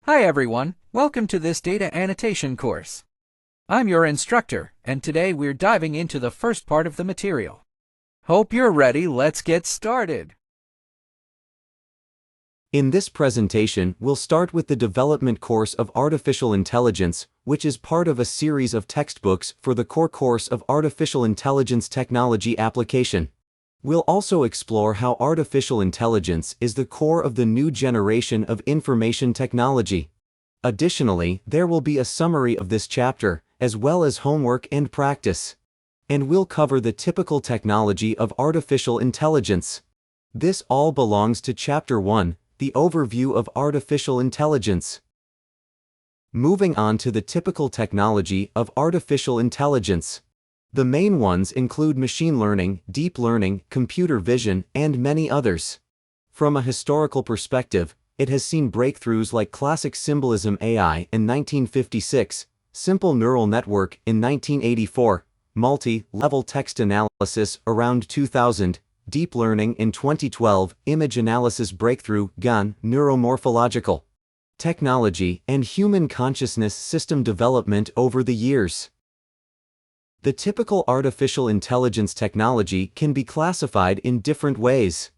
Hi everyone, welcome to this data annotation course. I'm your instructor, and today we're diving into the first part of the material. Hope you're ready, let's get started. In this presentation, we'll start with the development course of Artificial Intelligence, which is part of a series of textbooks for the core course of Artificial Intelligence Technology Application. We'll also explore how artificial intelligence is the core of the new generation of information technology. Additionally, there will be a summary of this chapter, as well as homework and practice. And we'll cover the typical technology of artificial intelligence. This all belongs to Chapter 1, the overview of artificial intelligence. Moving on to the typical technology of artificial intelligence. The main ones include machine learning, deep learning, computer vision, and many others. From a historical perspective, it has seen breakthroughs like classic symbolism AI in 1956, simple neural network in 1984, multi-level text analysis around 2000, deep learning in 2012, image analysis breakthrough, GAN, neuromorphological technology, and human consciousness system development over the years. The typical artificial intelligence technology can be classified in different ways.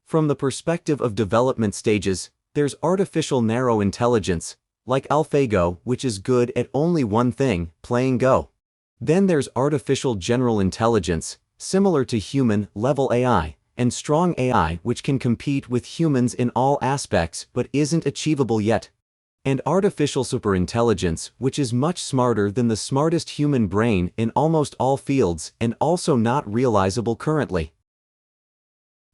From the perspective of development stages, there's artificial narrow intelligence, like AlphaGo, which is good at only one thing, playing Go. Then there's artificial general intelligence, similar to human-level AI, and strong AI, which can compete with humans in all aspects but isn't achievable yet. And artificial superintelligence, which is much smarter than the smartest human brain in almost all fields and also not realizable currently.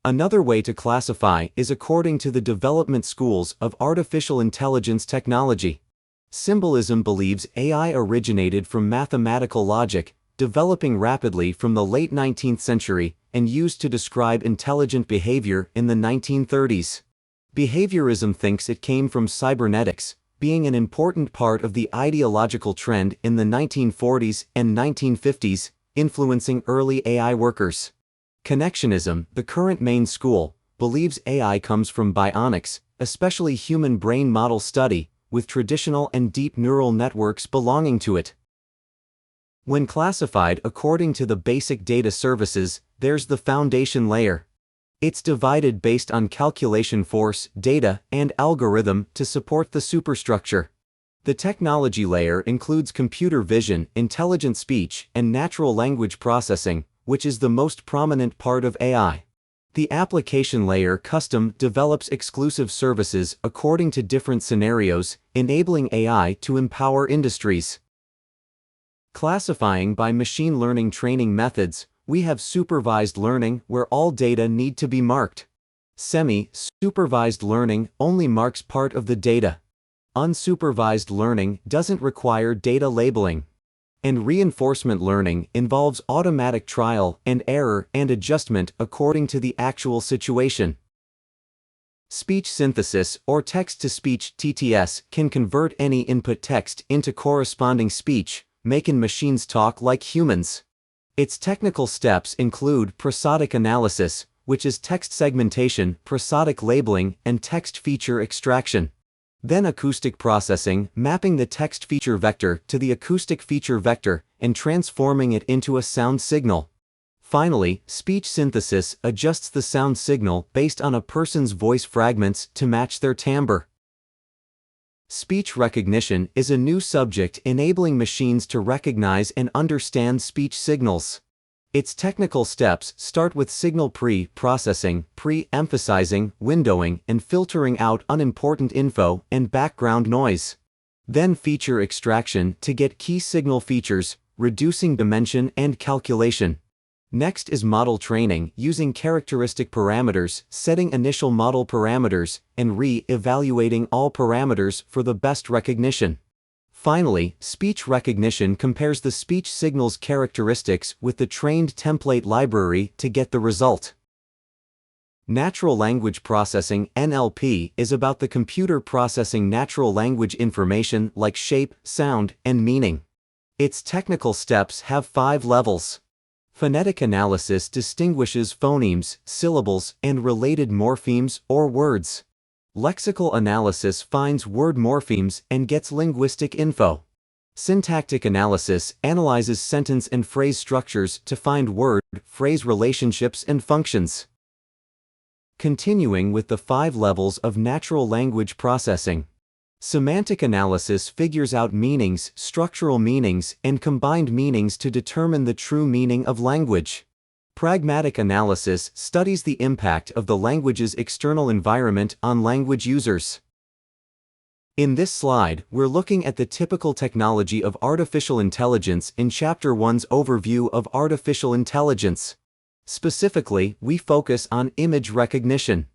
Another way to classify is according to the development schools of artificial intelligence technology. Symbolism believes AI originated from mathematical logic, developing rapidly from the late 19th century and used to describe intelligent behavior in the 1930s. Behaviorism thinks it came from cybernetics, being an important part of the ideological trend in the 1940s and 1950s, influencing early AI workers. Connectionism, the current main school, believes AI comes from bionics, especially human brain model study, with traditional and deep neural networks belonging to it. When classified according to the basic data services, there's the foundation layer. It's divided based on calculation force, data, and algorithm to support the superstructure. The technology layer includes computer vision, intelligent speech, and natural language processing, which is the most prominent part of AI. The application layer custom develops exclusive services according to different scenarios, enabling AI to empower industries. Classifying by machine learning training methods, we have supervised learning where all data need to be marked. Semi-supervised learning only marks part of the data. Unsupervised learning doesn't require data labeling. And reinforcement learning involves automatic trial and error and adjustment according to the actual situation. Speech synthesis, or text-to-speech (TTS), can convert any input text into corresponding speech, making machines talk like humans. Its technical steps include prosodic analysis, which is text segmentation, prosodic labeling, and text feature extraction. Then acoustic processing, mapping the text feature vector to the acoustic feature vector and transforming it into a sound signal. Finally, speech synthesis adjusts the sound signal based on a person's voice fragments to match their timbre. Speech recognition is a new subject enabling machines to recognize and understand speech signals. Its technical steps start with signal pre-processing, pre-emphasizing, windowing, and filtering out unimportant info and background noise. Then feature extraction to get key signal features, reducing dimension and calculation. Next is model training using characteristic parameters, setting initial model parameters, and re-evaluating all parameters for the best recognition. Finally, speech recognition compares the speech signal's characteristics with the trained template library to get the result. Natural language processing (NLP) is about the computer processing natural language information like shape, sound, and meaning. Its technical steps have 5 levels. Phonetic analysis distinguishes phonemes, syllables, and related morphemes or words. Lexical analysis finds word morphemes and gets linguistic info. Syntactic analysis analyzes sentence and phrase structures to find word-phrase relationships and functions. Continuing with the 5 levels of natural language processing. Semantic analysis figures out meanings, structural meanings, and combined meanings to determine the true meaning of language. Pragmatic analysis studies the impact of the language's external environment on language users. In this slide, we're looking at the typical technology of artificial intelligence in Chapter 1's overview of artificial intelligence. Specifically, we focus on image recognition.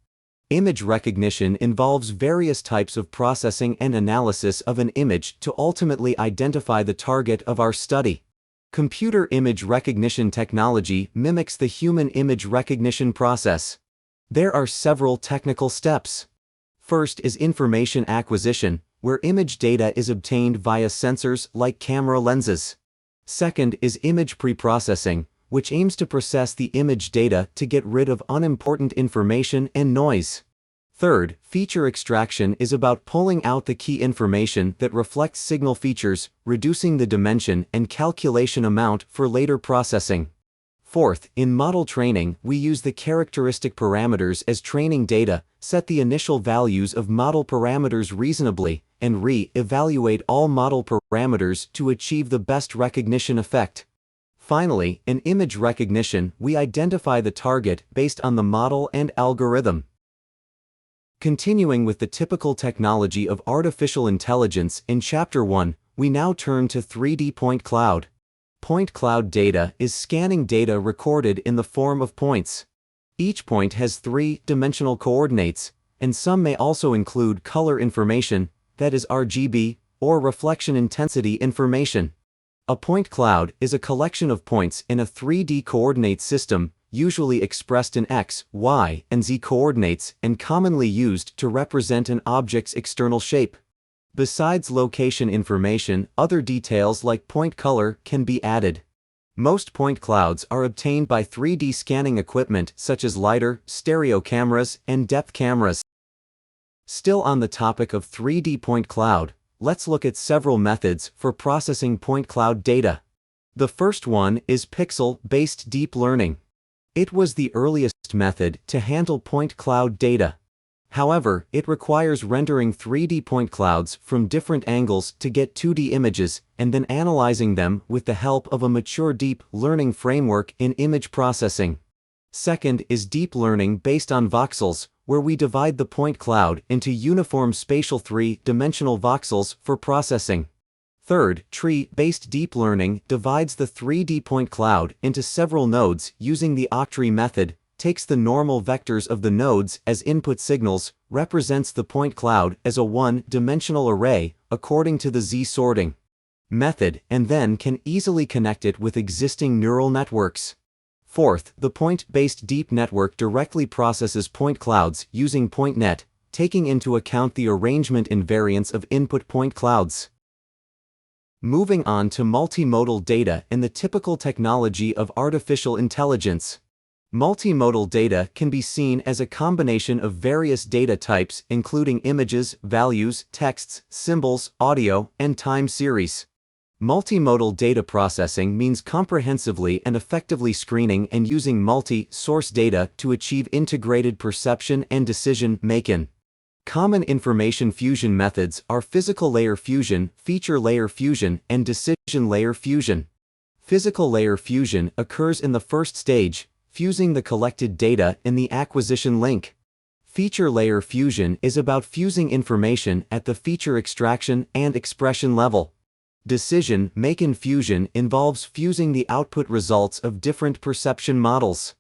Image recognition involves various types of processing and analysis of an image to ultimately identify the target of our study. Computer image recognition technology mimics the human image recognition process. There are several technical steps. First is information acquisition, where image data is obtained via sensors like camera lenses. Second is image preprocessing, which aims to process the image data to get rid of unimportant information and noise. Third, feature extraction is about pulling out the key information that reflects signal features, reducing the dimension and calculation amount for later processing. Fourth, in model training, we use the characteristic parameters as training data, set the initial values of model parameters reasonably, and re-evaluate all model parameters to achieve the best recognition effect. Finally, in image recognition, we identify the target based on the model and algorithm. Continuing with the typical technology of artificial intelligence in Chapter 1, we now turn to 3D point cloud. Point cloud data is scanning data recorded in the form of points. Each point has 3-dimensional coordinates, and some may also include color information, that is RGB, or reflection intensity information. A point cloud is a collection of points in a 3D coordinate system, usually expressed in X, Y, and Z coordinates and commonly used to represent an object's external shape. Besides location information, other details like point color can be added. Most point clouds are obtained by 3D scanning equipment such as LiDAR, stereo cameras, and depth cameras. Still on the topic of 3D point cloud, let's look at several methods for processing point cloud data. The first one is pixel-based deep learning. It was the earliest method to handle point cloud data. However, it requires rendering 3D point clouds from different angles to get 2D images and then analyzing them with the help of a mature deep learning framework in image processing. Second is deep learning based on voxels, where we divide the point cloud into uniform spatial 3-dimensional voxels for processing. Third, tree-based deep learning divides the 3D point cloud into several nodes using the octree method, takes the normal vectors of the nodes as input signals, represents the point cloud as a 1-dimensional array according to the Z-sorting method, and then can easily connect it with existing neural networks. Fourth, the point-based deep network directly processes point clouds using PointNet, taking into account the arrangement invariance of input point clouds. Moving on to multimodal data and the typical technology of artificial intelligence. Multimodal data can be seen as a combination of various data types including images, values, texts, symbols, audio, and time series. Multimodal data processing means comprehensively and effectively screening and using multi-source data to achieve integrated perception and decision-making. Common information fusion methods are physical layer fusion, feature layer fusion, and decision layer fusion. Physical layer fusion occurs in the first stage, fusing the collected data in the acquisition link. Feature layer fusion is about fusing information at the feature extraction and expression level. Decision-making fusion involves fusing the output results of different perception models.